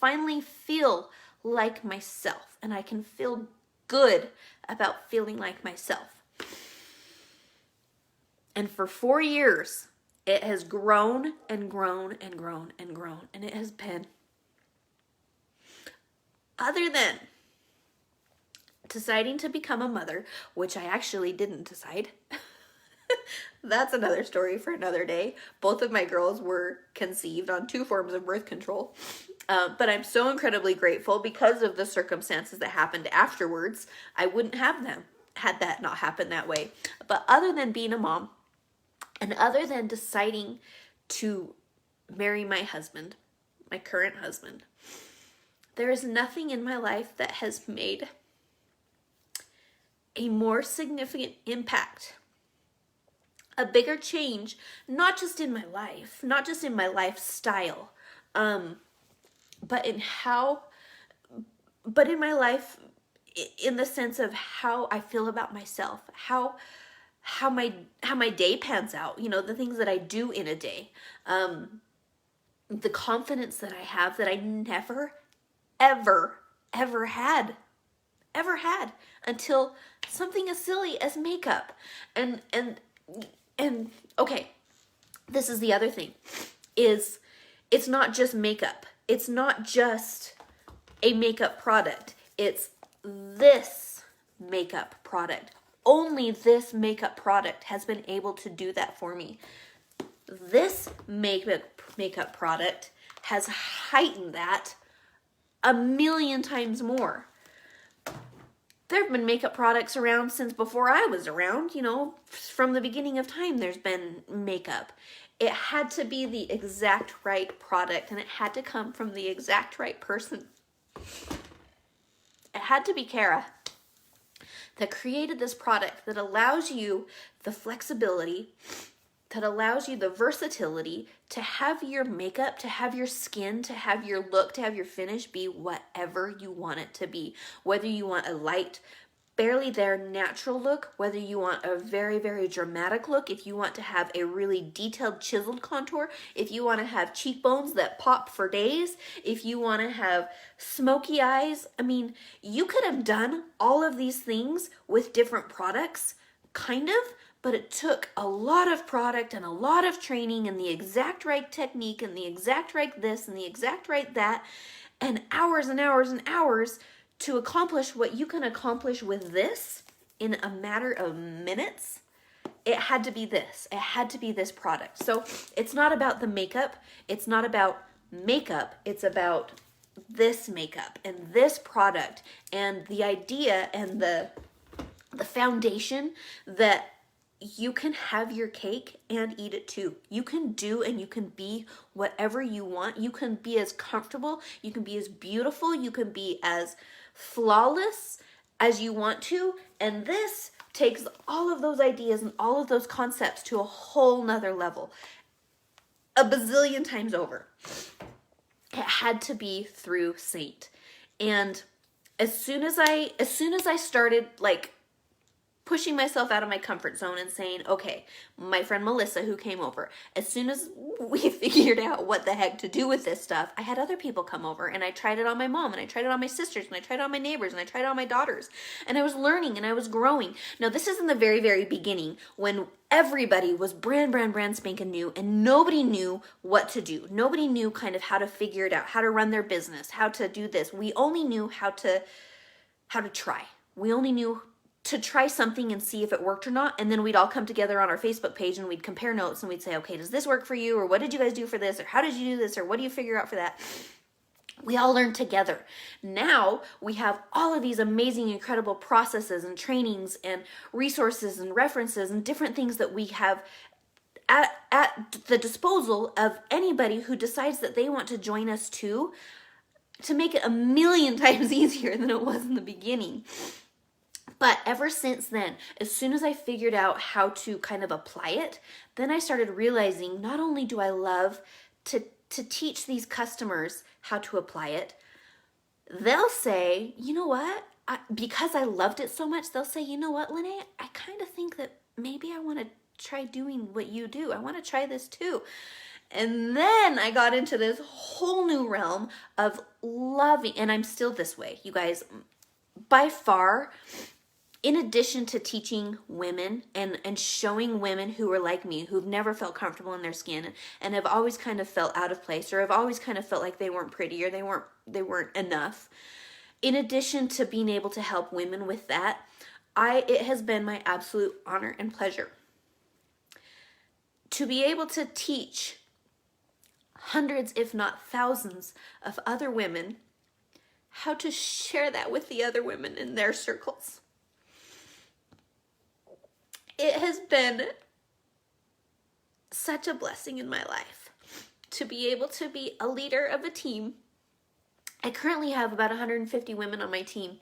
finally feel like myself, and I can feel good about feeling like myself. And for 4 years, it has grown and grown and grown and grown, and it has been, other than deciding to become a mother, which I actually didn't decide. That's another story for another day. Both of my girls were conceived on 2 forms of birth control. But I'm so incredibly grateful because of the circumstances that happened afterwards. I wouldn't have them had that not happened that way. But other than being a mom, and other than deciding to marry my husband, my current husband, there is nothing in my life that has made a more significant impact, a bigger change, not just in my life, not just in my lifestyle, but in my life, in the sense of how I feel about myself, how my day pans out, you know, the things that I do in a day, the confidence that I have that I never, ever had until something as silly as makeup. And okay, this is the other thing, is it's not just makeup. It's not just a makeup product. It's this makeup product. Only this makeup product has been able to do that for me. This makeup product has heightened that 1,000,000 times more. There have been makeup products around since before I was around, you know, from the beginning of time there's been makeup. It had to be the exact right product, and it had to come from the exact right person. It had to be f.k.a. that created this product that allows you the flexibility, that allows you the versatility to have your makeup, to have your skin, to have your look, to have your finish be whatever you want it to be. Whether you want a light, barely there natural look, whether you want a very, very dramatic look, if you want to have a really detailed chiseled contour, if you want to have cheekbones that pop for days, if you want to have smoky eyes. I mean, you could have done all of these things with different products, kind of, but it took a lot of product and a lot of training and the exact right technique and the exact right this and the exact right that, and hours and hours and hours to accomplish what you can accomplish with this in a matter of minutes. It had to be this. It had to be this product. So it's not about the makeup. It's not about makeup. It's about this makeup and this product and the idea and the foundation that you can have your cake and eat it too. You can do and you can be whatever you want. You can be as comfortable. You can be as beautiful. You can be as flawless as you want to. And this takes all of those ideas and all of those concepts to a whole nother level, a bazillion times over. It had to be through Seint. And as soon as I started like pushing myself out of my comfort zone and saying, okay, my friend Melissa who came over, as soon as we figured out what the heck to do with this stuff, I had other people come over, and I tried it on my mom, and I tried it on my sisters, and I tried it on my neighbors, and I tried it on my daughters, and I was learning and I was growing. Now this is in the very, very beginning when everybody was brand spanking new and nobody knew what to do. Nobody knew kind of how to figure it out, how to run their business, how to do this. We only knew how to try. We only knew to try something and see if it worked or not, and then we'd all come together on our Facebook page and we'd compare notes and we'd say, okay, does this work for you, or what did you guys do for this, or how did you do this, or what do you figure out for that? We all learned together. Now we have all of these amazing, incredible processes and trainings and resources and references and different things that we have at the disposal of anybody who decides that they want to join us too, to make it a million times easier than it was in the beginning. But ever since then, as soon as I figured out how to kind of apply it, then I started realizing not only do I love to teach these customers how to apply it, they'll say, you know what? Because I loved it so much, they'll say, you know what, Lanae, I kind of think that maybe I want to try doing what you do. I want to try this too. And then I got into this whole new realm of loving, and I'm still this way, you guys. By far, in addition to teaching women and showing women who are like me, who've never felt comfortable in their skin and have always kind of felt out of place, or have always kind of felt like they weren't pretty, or they weren't enough. In addition to being able to help women with that, it has been my absolute honor and pleasure to be able to teach hundreds, if not thousands, of other women how to share that with the other women in their circles. It has been such a blessing in my life to be able to be a leader of a team. I currently have about 150 women on my team,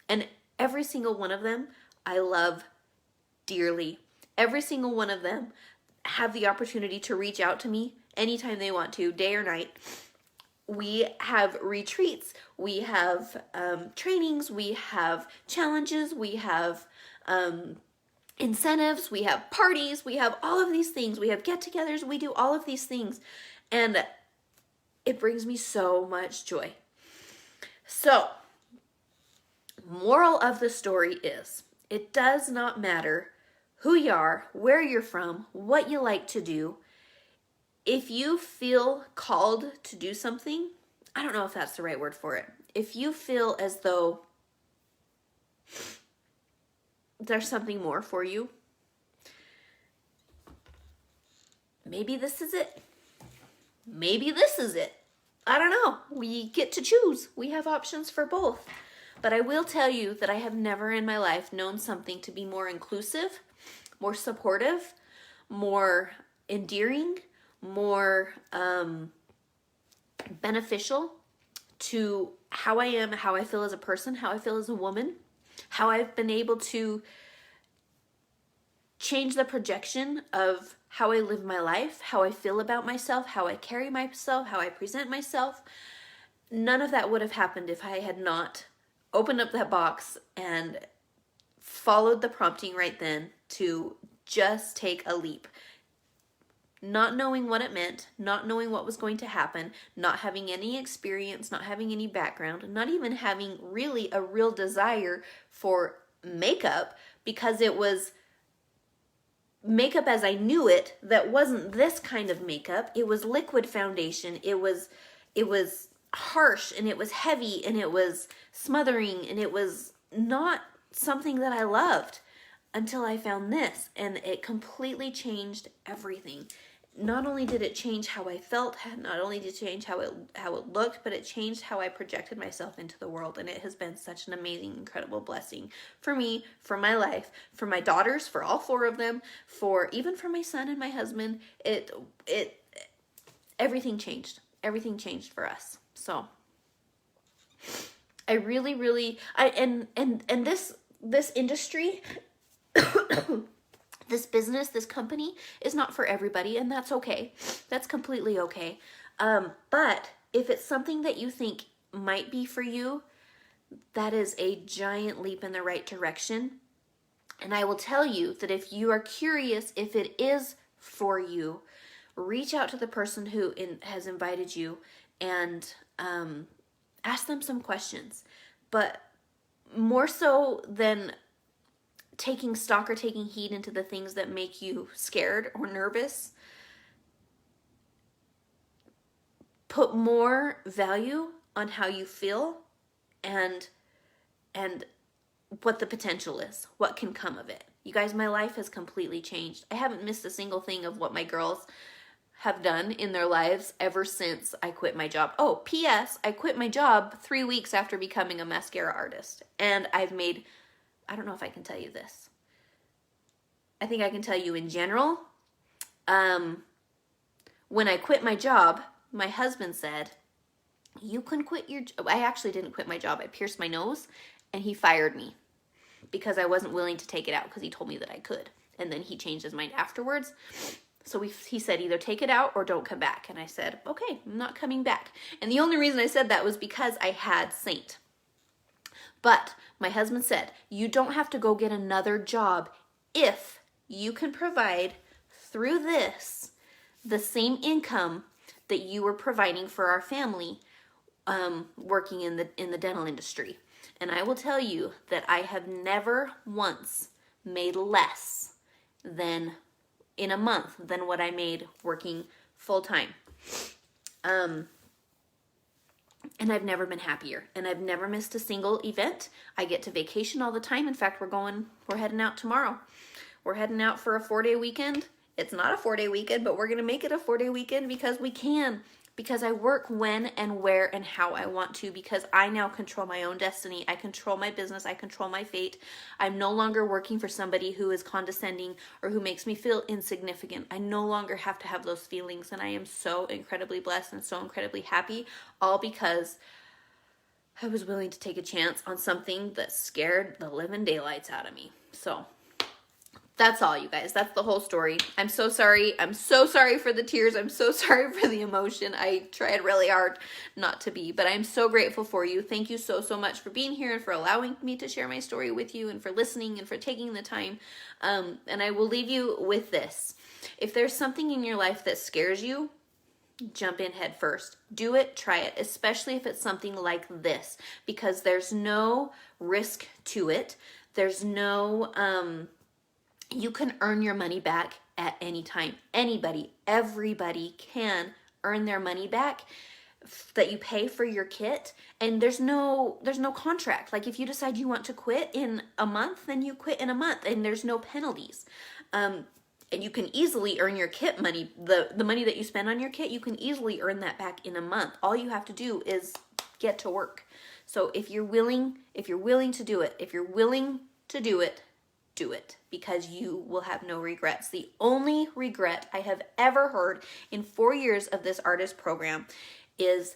and every single one of them I love dearly. Every single one of them have the opportunity to reach out to me anytime they want to, day or night. We have retreats, we have trainings, we have challenges, we have incentives, we have parties, we have all of these things, we have get-togethers, we do all of these things, and it brings me so much joy. So, moral of the story is, it does not matter who you are, where you're from, what you like to do. If you feel called to do something, I don't know if that's the right word for it. If you feel as though there's something more for you, maybe this is it. Maybe this is it. I don't know. We get to choose. We have options for both. But I will tell you that I have never in my life known something to be more inclusive, more supportive, more endearing, more beneficial to how I am, how I feel as a person, how I feel as a woman, how I've been able to change the projection of how I live my life, how I feel about myself, how I carry myself, how I present myself. None of that would have happened if I had not opened up that box and followed the prompting right then to just take a leap. Not knowing what it meant, not knowing what was going to happen, not having any experience, not having any background, not even having really a real desire for makeup, because it was makeup as I knew it that wasn't this kind of makeup. It was liquid foundation. It was harsh, and it was heavy, and it was smothering, and it was not something that I loved until I found this, and it completely changed everything. Not only did it change how I felt, not only did it change how it looked, but it changed how I projected myself into the world. And it has been such an amazing, incredible blessing for me, for my life, for my daughters, for all 4 of them, even for my son and my husband. Everything changed. Everything changed for us. So I really, this industry, this business, this company is not for everybody, and that's okay. That's completely okay. But if it's something that you think might be for you, that is a giant leap in the right direction. And I will tell you that if you are curious if it is for you, reach out to the person who has invited you and ask them some questions. But more so than taking stock or taking heed into the things that make you scared or nervous, put more value on how you feel and what the potential is, what can come of it. You guys, my life has completely changed. I haven't missed a single thing of what my girls have done in their lives ever since I quit my job. Oh, P.S. I quit my job 3 weeks after becoming a mascara artist, and I've made, I don't know if I can tell you this. I think I can tell you in general, when I quit my job, my husband said, you can quit your job. I actually didn't quit my job. I pierced my nose and he fired me because I wasn't willing to take it out because he told me that I could. And then he changed his mind afterwards. So he said, either take it out or don't come back. And I said, okay, I'm not coming back. And the only reason I said that was because I had Seint. But my husband said, you don't have to go get another job if you can provide through this the same income that you were providing for our family working in the dental industry. And I will tell you that I have never once made less than in a month than what I made working full time. And I've never been happier, and I've never missed a single event. I get to vacation all the time. In fact, we're heading out tomorrow. We're heading out for a 4-day weekend. It's not a 4-day weekend, but we're going to make it a 4-day weekend because we can. Because I work when and where and how I want to, because I now control my own destiny. I control my business. I control my fate. I'm no longer working for somebody who is condescending or who makes me feel insignificant. I no longer have to have those feelings, and I am so incredibly blessed and so incredibly happy, all because I was willing to take a chance on something that scared the living daylights out of me. So that's all, you guys. That's the whole story. I'm so sorry. I'm so sorry for the tears. I'm so sorry for the emotion. I tried really hard not to be, but I'm so grateful for you. Thank you so, so much for being here and for allowing me to share my story with you and for listening and for taking the time. And I will leave you with this. If there's something in your life that scares you, jump in head first. Do it, try it, especially if it's something like this, because there's no risk to it. There's no, you can earn your money back at any time. Anybody, everybody can earn their money back that you pay for your kit. And there's no contract. Like if you decide you want to quit in a month, then you quit in a month and there's no penalties. And you can easily earn your kit money. The money that you spend on your kit, you can easily earn that back in a month. All you have to do is get to work. So if you're willing to do it, do it, because you will have no regrets. The only regret I have ever heard in 4 years of this artist program is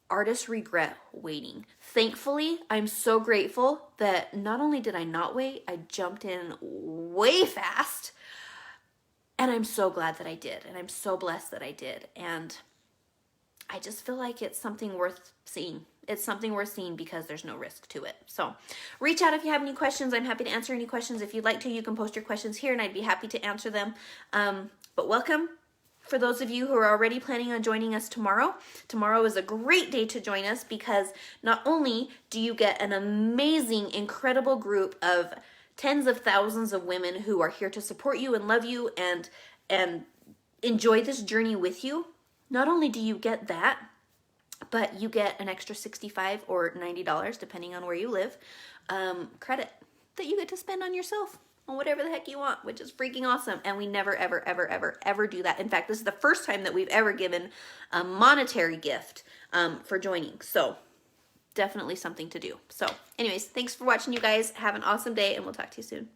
artists regret waiting. Thankfully, I'm so grateful that not only did I not wait, I jumped in way fast. And I'm so glad that I did. And I'm so blessed that I did. And I just feel like it's something worth seeing. It's something worth seeing because there's no risk to it. So reach out if you have any questions. I'm happy to answer any questions. If you'd like to, you can post your questions here and I'd be happy to answer them. But welcome. For those of you who are already planning on joining us tomorrow, tomorrow is a great day to join us because not only do you get an amazing, incredible group of tens of thousands of women who are here to support you and love you and enjoy this journey with you, not only do you get that, but you get an extra $65 or $90, depending on where you live, credit that you get to spend on yourself, on whatever the heck you want, which is freaking awesome. And we never, ever, ever, ever, ever do that. In fact, this is the first time that we've ever given a monetary gift for joining. So definitely something to do. So anyways, thanks for watching, you guys. Have an awesome day, and we'll talk to you soon.